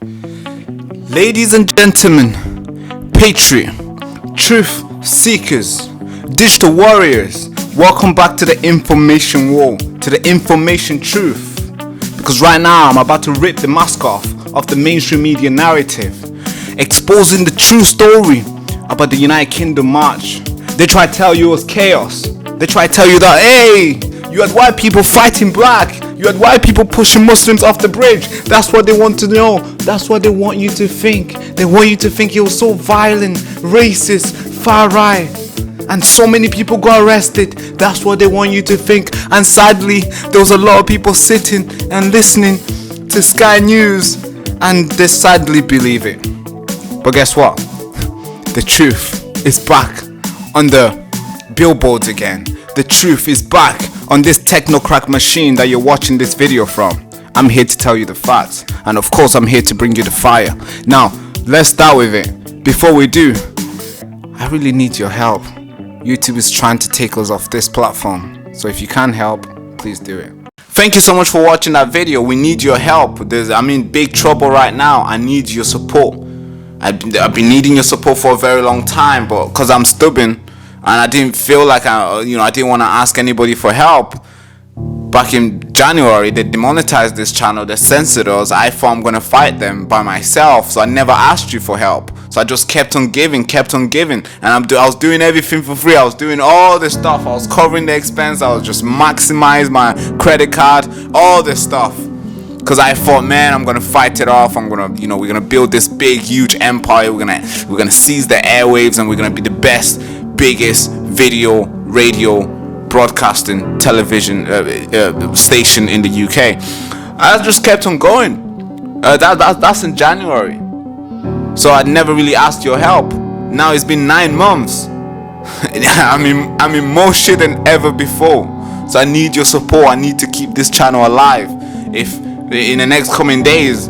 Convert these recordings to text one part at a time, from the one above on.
Ladies and gentlemen, patriot, truth seekers, digital warriors, welcome back to the information war, to the information truth. Because right now I'm about to rip the mask off of the mainstream media narrative, exposing the true story about the United Kingdom march. They try to tell you it was chaos. They try to tell you that, hey, you had white people fighting black. You had white people pushing Muslims off the bridge. That's what they want to know. That's what they want you to think. They want you to think it was so violent, racist, far right, and so many people got arrested. That's what they want you to think. And sadly, there was a lot of people sitting and listening to Sky News, and they sadly believe it. But guess what? The truth is back on the billboards again. The truth is back on this technocrack machine that you're watching this video from. I'm here to tell you the facts, and of course I'm here to bring you the fire. Now, let's start with it. Before we do, I really need your help. YouTube is trying to take us off this platform, so if you can help, please do it. Thank you so much for watching that video. We need your help. I'm in big trouble right now. I need your support. I've been needing your support for a very long time, but because I'm stubborn and I didn't feel like I didn't want to ask anybody for help. Back in January, they demonetized this channel, they censored us. I thought I'm gonna fight them by myself, so I never asked you for help. So I just kept on giving, and I was doing everything for free. I was doing all this stuff. I was covering the expense. I was just maximize my credit card, all this stuff. Because I thought, man, I'm gonna fight it off. We're gonna build this big, huge empire. We're gonna seize the airwaves, and we're gonna be the best, biggest video, radio, broadcasting, television station in the UK. I just kept on going. That's in January. So I never really asked your help. Now it's been 9 months. I'm in more shit than ever before. So I need your support. I need to keep this channel alive. If in the next coming days,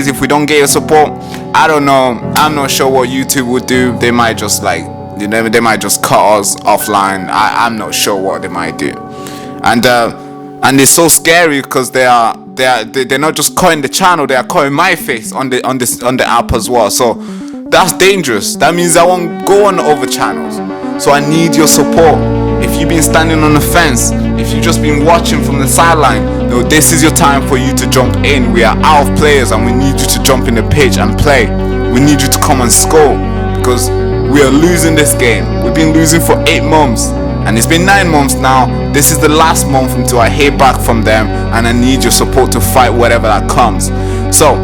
if we don't get your support, I don't know. I'm not sure what YouTube would do. They might just they might just cut us offline. I'm not sure what they might do. And it's so scary because they're not just cutting the channel, they are cutting my face on the app as well. So that's dangerous. That means I won't go on other channels. So I need your support. If you've been standing on the fence, if you've just been watching from the sideline, this is your time for you to jump in. We are out of players and we need you to jump in the pitch and play. We need you to come and score because we are losing this game. We've been losing for 8 months. And it's been 9 months now. This is the last month until I hear back from them, and I need your support to fight whatever that comes. So,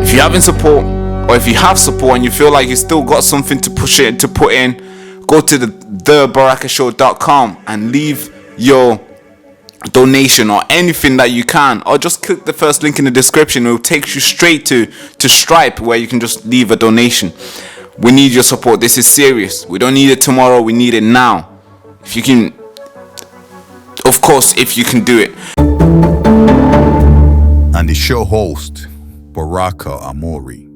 if you haven't support, or if you have support and you feel like you still got something to put in, go to thebarakashow.com and leave your donation or anything that you can, or just click the first link in the description. It will take you straight to Stripe, where you can just leave a donation. We need your support. This is serious. We don't need it tomorrow. We need it now. If you can, of course, if you can do it. And the show host, Baraka Amuri.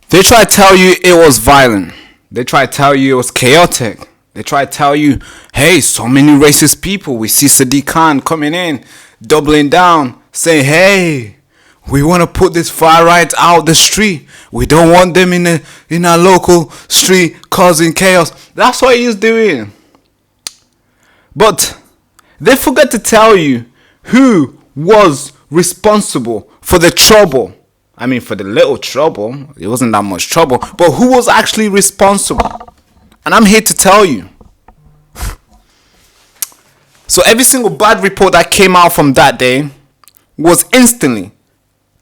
They try to tell you it was violent. They try to tell you it was chaotic. They try to tell you, hey, so many racist people. We see Sadiq Khan coming in, doubling down, saying, hey, we want to put this far right out the street. We don't want them in our local street causing chaos. That's what he's doing. But they forget to tell you who was responsible for the trouble. I mean, for the little trouble. It wasn't that much trouble. But who was actually responsible? And I'm here to tell you. So every single bad report that came out from that day was instantly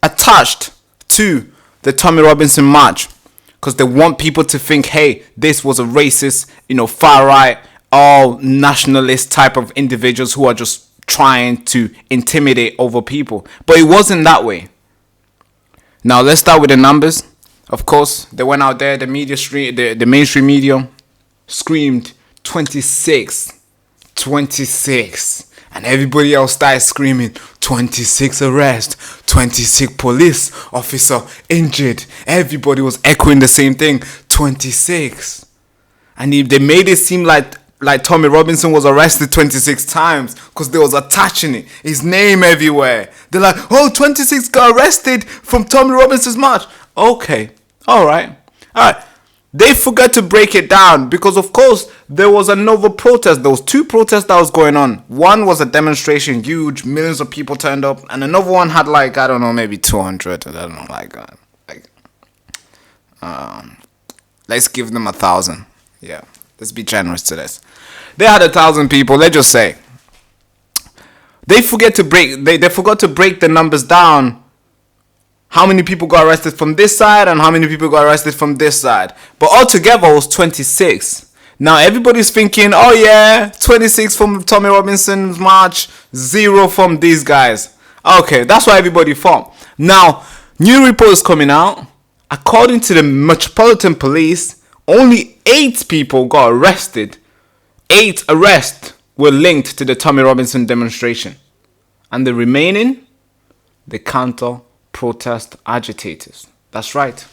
attached to the Tommy Robinson march, because they want people to think, hey, this was a racist, far right, all nationalist type of individuals who are just trying to intimidate over people. But it wasn't that way. Now let's start with the numbers. Of course, they went out there, the mainstream media screamed 26, and everybody else started screaming 26 arrests, 26 police officer injured. Everybody was echoing the same thing, 26. And they made it seem like like Tommy Robinson was arrested 26 times because they was attaching it, his name everywhere. They're like, oh, 26 got arrested from Tommy Robinson's march. Okay, all right. They forgot to break it down because, of course, there was another protest. There was two protests that was going on. One was a demonstration, huge, millions of people turned up, and another one had like, I don't know, maybe 200. I don't know, let's give them 1,000. Yeah, let's be generous to this. They had 1,000 people. Let's just say they forgot to break the numbers down. How many people got arrested from this side and how many people got arrested from this side. But altogether it was 26. Now everybody's thinking, oh yeah, 26 from Tommy Robinson's march, 0 from these guys. Okay, that's what everybody thought. Now, new reports coming out. According to the Metropolitan Police, only 8 people got arrested. 8 arrests were linked to the Tommy Robinson demonstration. And the remaining, the counter-protest agitators. That's right.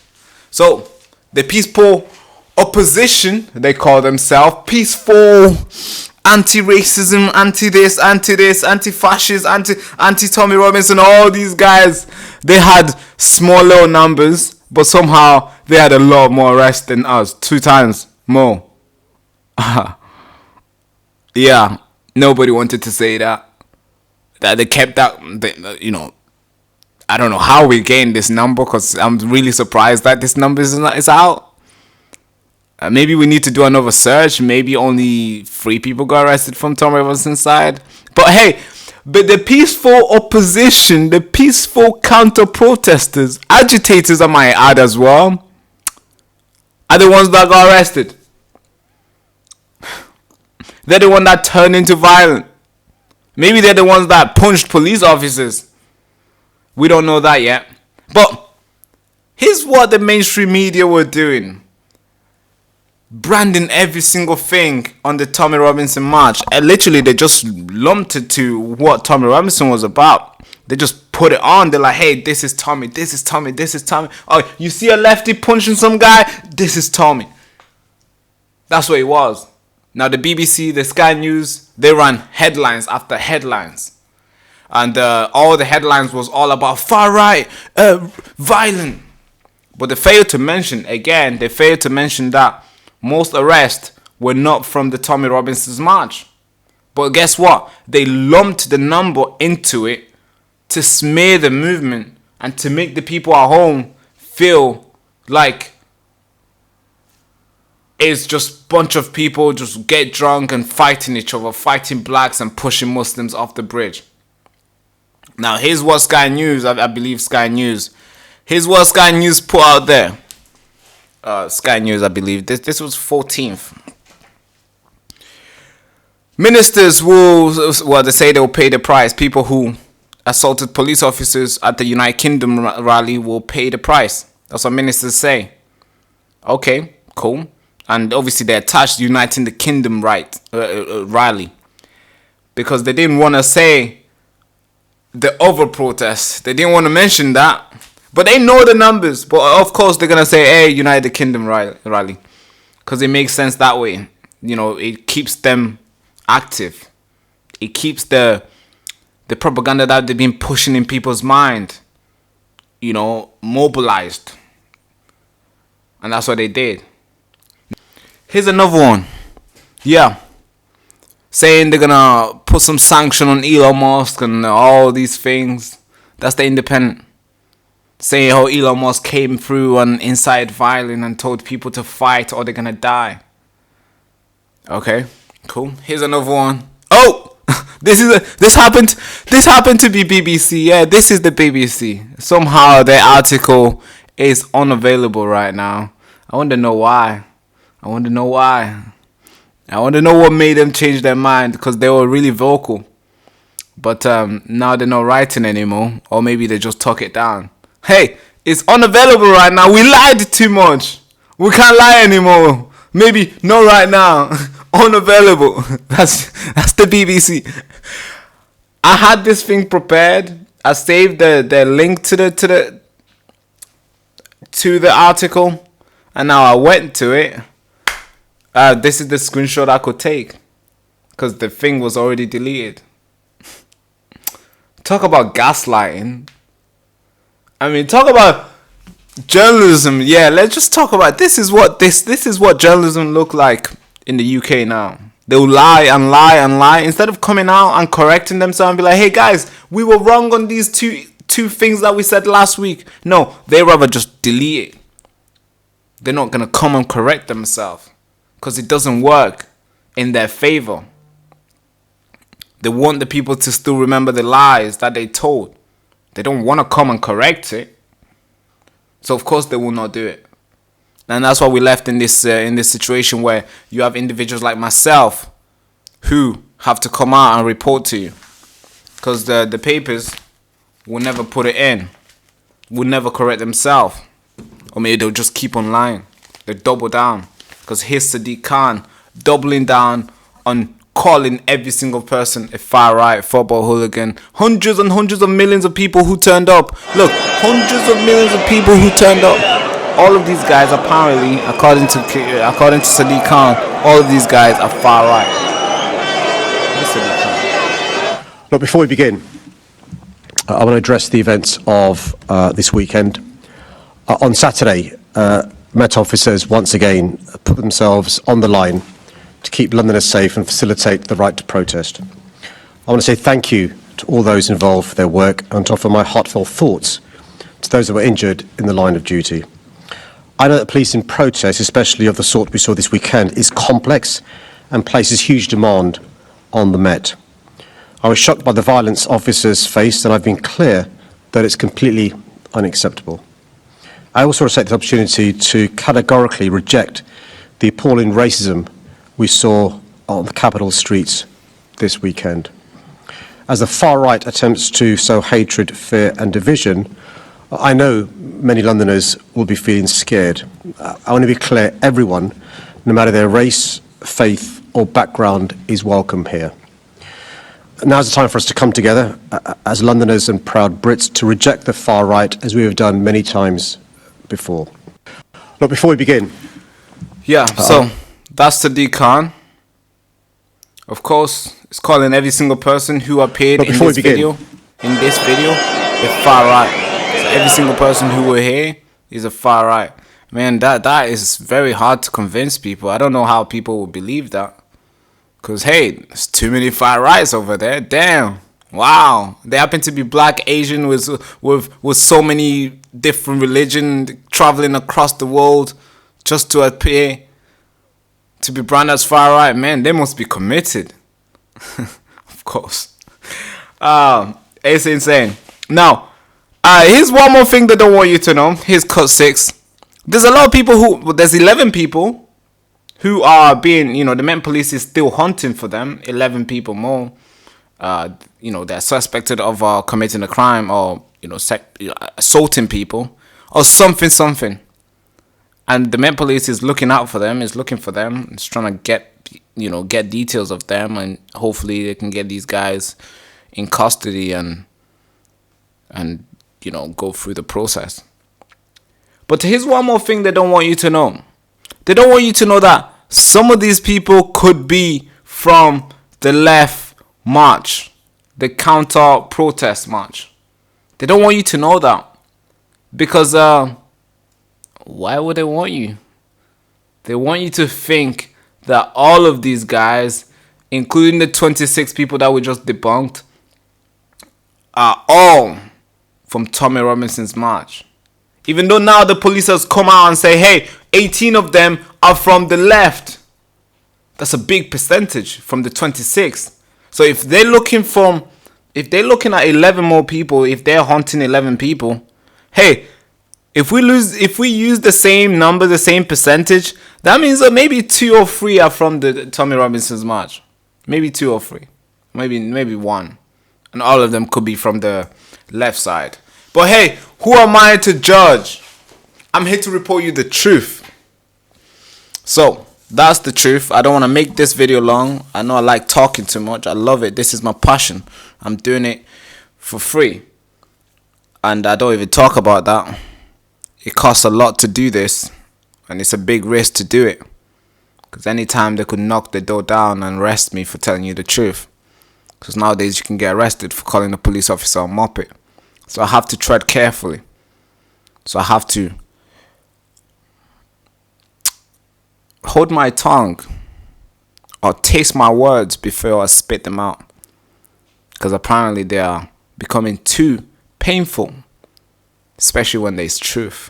So, the peaceful opposition, they call themselves, peaceful anti-racism, anti-this, anti-fascist, anti-Tommy Robinson, all these guys, they had small little numbers, but somehow they had a lot more arrests than us, 2 times more. Yeah, nobody wanted to say that they kept that, I don't know how we gained this number, because I'm really surprised that this number is out. Maybe we need to do another search. Maybe only 3 people got arrested from Tom Robinson's side. But hey, the peaceful opposition, the peaceful counter-protesters, agitators I might add as well, are the ones that got arrested. They're the ones that turned into violent. Maybe they're the ones that punched police officers. We don't know that yet. But here's what the mainstream media were doing. Branding every single thing on the Tommy Robinson march. And literally, they just lumped it to what Tommy Robinson was about. They just put it on. They're like, hey, this is Tommy, this is Tommy, this is Tommy. Oh, you see a lefty punching some guy? This is Tommy. That's what it was. Now, the BBC, the Sky News, they ran headlines after headlines. And all the headlines was all about far right, violent. But they failed to mention that most arrests were not from the Tommy Robinson's march. But guess what? They lumped the number into it to smear the movement and to make the people at home feel like it's just a bunch of people just get drunk and fighting each other, fighting blacks and pushing Muslims off the bridge. Now, here's what Sky News, I believe Sky News, here's what Sky News put out there. Sky News, I believe, this was 14th. Ministers they say they'll pay the price. People who assaulted police officers at the United Kingdom rally will pay the price. That's what ministers say. Okay, cool. And obviously they attached Uniting the Kingdom rally. Because they didn't want to say the other protests. They didn't want to mention that. But they know the numbers. But of course they're going to say, hey, United the Kingdom rally. Because it makes sense that way. It keeps them active. It keeps the propaganda that they've been pushing in people's mind, mobilized. And that's what they did. Here's another one. Yeah. Saying they're gonna put some sanction on Elon Musk and all these things. That's the Independent. Saying how Elon Musk came through and incite violence and told people to fight or they're gonna die. Okay, cool. Here's another one. Oh! This happened to be BBC. Yeah, this is the BBC. Somehow their article is unavailable right now. I want to know why. I want to know what made them change their mind, because they were really vocal. But now they're not writing anymore. Or maybe they just took it down. Hey, it's unavailable right now. We lied too much. We can't lie anymore. Maybe not right now. Unavailable. That's the BBC. I had this thing prepared. I saved the link to the article. And now I went to it. This is the screenshot I could take because the thing was already deleted. Talk about gaslighting. I mean, talk about journalism. Yeah, let's just talk about this is what journalism look like in the UK now. They'll lie and lie and lie instead of coming out and correcting themselves and be like, hey guys, we were wrong on these two things that we said last week. No, they rather just delete it. They're not gonna come and correct themselves because it doesn't work in their favor. They want the people to still remember the lies that they told. They don't want to come and correct it. So of course they will not do it. And that's why we left in this situation where you have individuals like myself who have to come out and report to you. Because the papers will never put it in. Will never correct themselves. Or maybe they'll just keep on lying. They double down. Because here's Sadiq Khan doubling down on calling every single person a far-right football hooligan. Hundreds and hundreds of millions of people who turned up. Look, hundreds of millions of people who turned up. All of these guys apparently, according to Sadiq Khan, all of these guys are far-right. Look, before we begin, I want to address the events of this weekend. On Saturday, Met officers once again put themselves on the line to keep Londoners safe and facilitate the right to protest. I want to say thank you to all those involved for their work and to offer my heartfelt thoughts to those that were injured in the line of duty. I know that policing protest, especially of the sort we saw this weekend, is complex and places huge demand on the Met. I was shocked by the violence officers faced, and I've been clear that it's completely unacceptable. I also want to take this opportunity to categorically reject the appalling racism we saw on the capital streets this weekend. As the far right attempts to sow hatred, fear and division, I know many Londoners will be feeling scared. I want to be clear, everyone, no matter their race, faith or background, is welcome here. Now's the time for us to come together as Londoners and proud Brits to reject the far right as we have done many times before. Look, before we begin... Yeah, so that's Sadiq Khan. Of course, it's calling every single person who appeared in this video a far right. So every single person who were here is a far right. Man, that is very hard to convince people. I don't know how people will believe that. Because, hey, there's too many far rights over there. Damn. Wow. They happen to be black, Asian, with so many different religions traveling across the world just to appear to be branded as far right. Man, they must be committed. Of course. It's insane. Now, here's one more thing they don't want you to know. Here's cut 6. There's a lot of people there's 11 people who are being, the Met Police is still hunting for them. 11 people more. They're suspected of committing a crime or, assaulting people or something. And the Met Police is looking out for them, is looking for them. It's trying to get details of them, and hopefully they can get these guys in custody and go through the process. But here's one more thing they don't want you to know. They don't want you to know that some of these people could be from the left march, the counter protest march. They don't want you to know that because why would they want you? They want you to think that all of these guys, including the 26 people that we just debunked, are all from Tommy Robinson's march. Even though now the police has come out and say, hey, 18 of them are from the left. That's a big percentage from the 26. So if they're looking at 11 more people, if they're hunting 11 people, hey, if we use the same number, the same percentage, that means that maybe 2 or 3 are from the Tommy Robinson's march. Maybe 2 or 3. Maybe 1. And all of them could be from the left side. But hey, who am I to judge? I'm here to report you the truth. So, that's the truth. I don't want to make this video long. I know I like talking too much. I love it. This is my passion. I'm doing it for free. And I don't even talk about that. It costs a lot to do this. And it's a big risk to do it. Because anytime they could knock the door down and arrest me for telling you the truth. Because nowadays you can get arrested for calling a police officer a muppet. So I have to tread carefully. So I have to hold my tongue or taste my words before I spit them out. Because apparently they are becoming too painful. Especially when there's truth.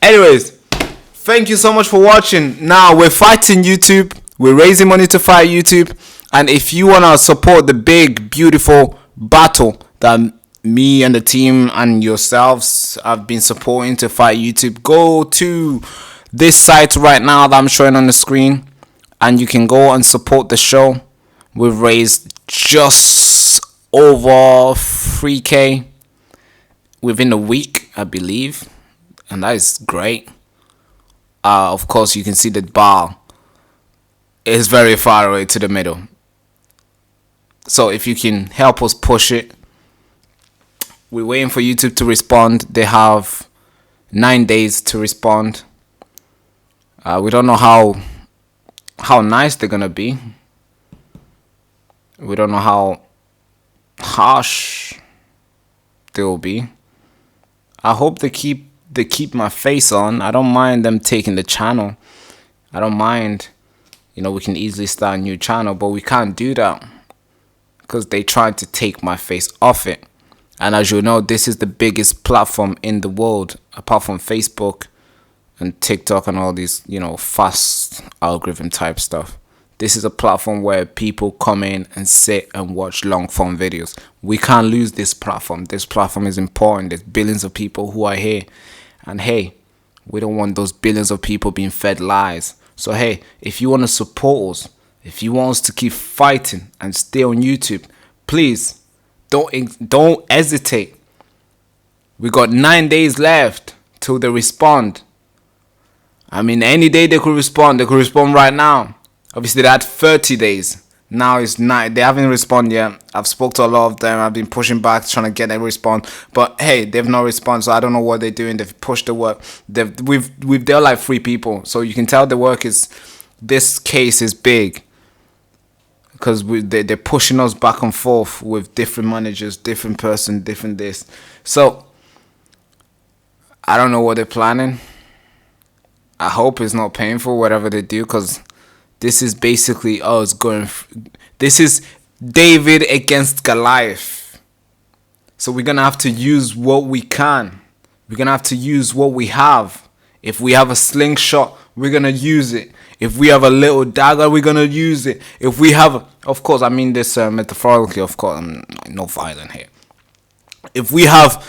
Anyways, thank you so much for watching. Now we're fighting YouTube. We're raising money to fight YouTube. And if you want to support the big, beautiful battle that me and the team and yourselves have been supporting to fight YouTube, go to this site right now that I'm showing on the screen. And you can go and support the show. We've raised just over 3K within a week, I believe. And that is great. Of course, you can see the bar is very far away to the middle. So if you can help us push it. We're waiting for YouTube to respond. They have 9 days to respond. We don't know how nice they're gonna be. We don't know how harsh they will be. I hope they keep my face on. I don't mind them taking the channel. I don't mind. We can easily start a new channel, but we can't do that because they tried to take my face off it. And as you know, this is the biggest platform in the world, apart from Facebook and TikTok and all these, fast algorithm type stuff. This is a platform where people come in and sit and watch long form videos. We can't lose this platform. This platform is important. There's billions of people who are here. And hey, we don't want those billions of people being fed lies. So hey, if you want to support us, if you want us to keep fighting and stay on YouTube, please don't hesitate. We got 9 days left till they respond. I mean, any day they could respond. They could respond right now. Obviously, they had 30 days. Now it's 9. They haven't responded yet. I've spoke to a lot of them. I've been pushing back, trying to get them to respond. But hey, they've not responded. So I don't know what they're doing. They've pushed the work. We've dealt like 3 people. So you can tell the work is, this case is big. Because they're pushing us back and forth with different managers, different person, different this. So I don't know what they're planning. I hope it's not painful, whatever they do, because this is basically us going. This is David against Goliath. So we're going to have to use what we can. We're going to have to use what we have. If we have a slingshot, we're going to use it. If we have a little dagger, we're going to use it. If we have, of course, I mean this metaphorically, of course, I'm no violent here. If we have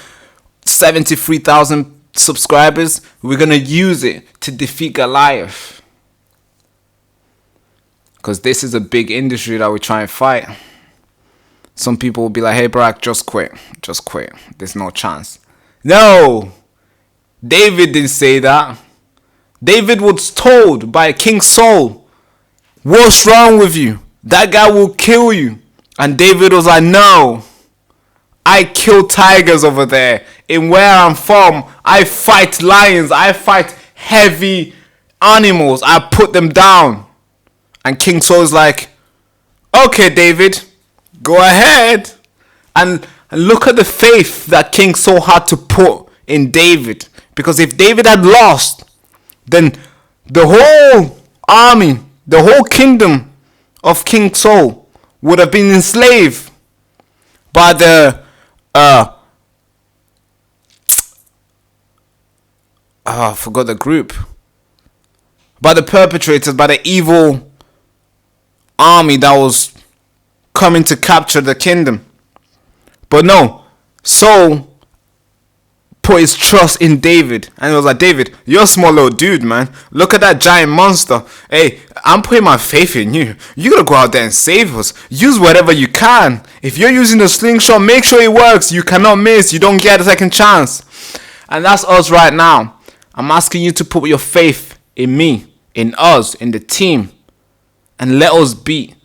73,000 subscribers, we're going to use it to defeat Goliath. Because this is a big industry that we try and fight. Some people will be like, hey, Barak, just quit. Just quit. There's no chance. No! David didn't say that. David was told by King Saul, what's wrong with you? That guy will kill you. And David was like, no. I kill tigers over there. In where I'm from, I fight lions. I fight heavy animals. I put them down. And King Saul is like, okay, David, go ahead. And look at the faith that King Saul had to put in David. Because if David had lost, then the whole army, the whole kingdom of King Saul would have been enslaved by the I forgot the group, by the perpetrators, by the evil army that was coming to capture the kingdom. But no, Saul put his trust in David, and it was like, David, you're a small little dude, man. Look at that giant monster. Hey, I'm putting my faith in you. You gotta go out there and save us. Use whatever you can. If you're using the slingshot, make sure it works. You cannot miss. You don't get a second chance. And that's us right now. I'm asking you to put your faith in me, in us, in the team, and let us beat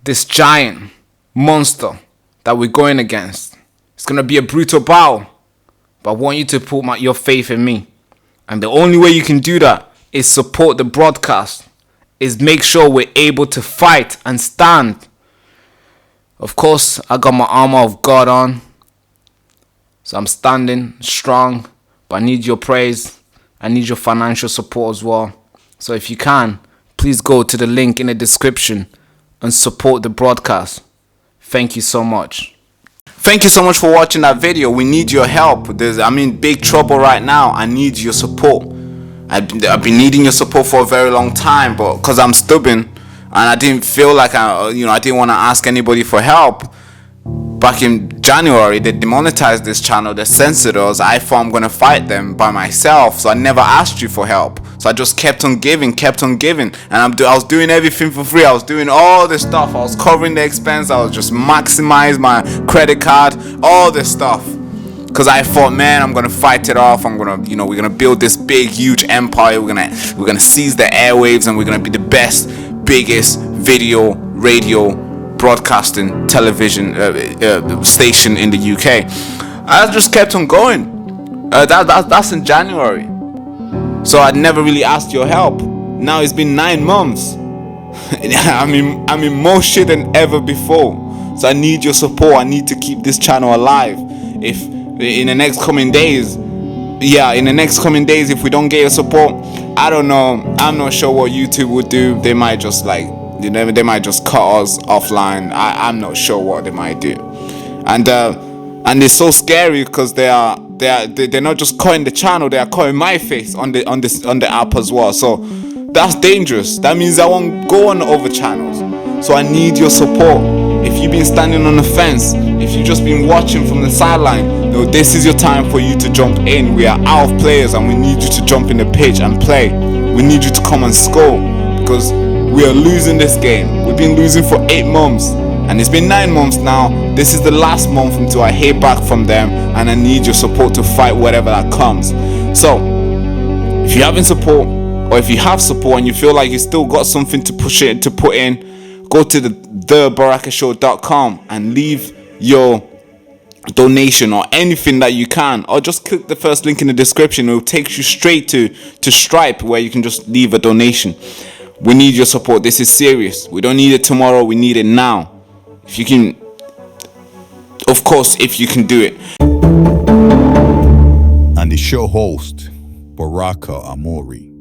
this giant monster that we're going against. It's gonna be a brutal battle. But I want you to put your faith in me. And the only way you can do that is support the broadcast. is make sure we're able to fight and stand. Of course, I got my armor of God on, so I'm standing strong, but I need your praise. I need your financial support as well. So if you can, please go to the link in the description and support the broadcast. Thank you so much. Thank you so much for watching that video. We need your help. I'm in big trouble right now. I need your support. I've been needing your support for a very long time, but because I'm stubborn and I didn't feel like I didn't want to ask anybody for help. Back in January, they demonetized this channel, they censored us. I thought I'm gonna fight them by myself, so I never asked you for help. So I just kept on giving, and I was doing everything for free. I was doing all this stuff. I was covering the expense. I was just maximize my credit card, all this stuff, because I thought, man, I'm gonna fight it off. I'm gonna, we're gonna build this big, huge empire. We're gonna seize the airwaves, and we're gonna be the best, biggest video, radio, broadcasting television station in the UK. I just kept on going. That's in January. So I never really asked your help. Now it's been 9 months. I'm in more shit than ever before. So I need your support. I need to keep this channel alive. If in the next coming days, if we don't get your support, I don't know. I'm not sure what YouTube would do. They might just they might just cut us offline. I'm not sure what they might do, and it's so scary because they're not just cutting the channel, they are cutting my face on the app as well. So that's dangerous. That means I won't go on other channels. So I need your support. If you've been standing on the fence, if you've just been watching from the sideline, this is your time for you to jump in. We are out of players and we need you to jump in the pitch and play. We need you to come and score, because we are losing this game. We've been losing for 8 months, and it's been 9 months now. This is the last month until I hear back from them, and I need your support to fight whatever that comes. So if you haven't support, or if you have support and you feel like you still got something to put in, go to thebarakashow.com and leave your donation or anything that you can, or just click the first link in the description. It will take you straight to Stripe, where you can just leave a donation. We need your support. This is serious. We don't need it tomorrow. We need it now. If you can, of course, if you can do it. And the show host, Baraka Amuri.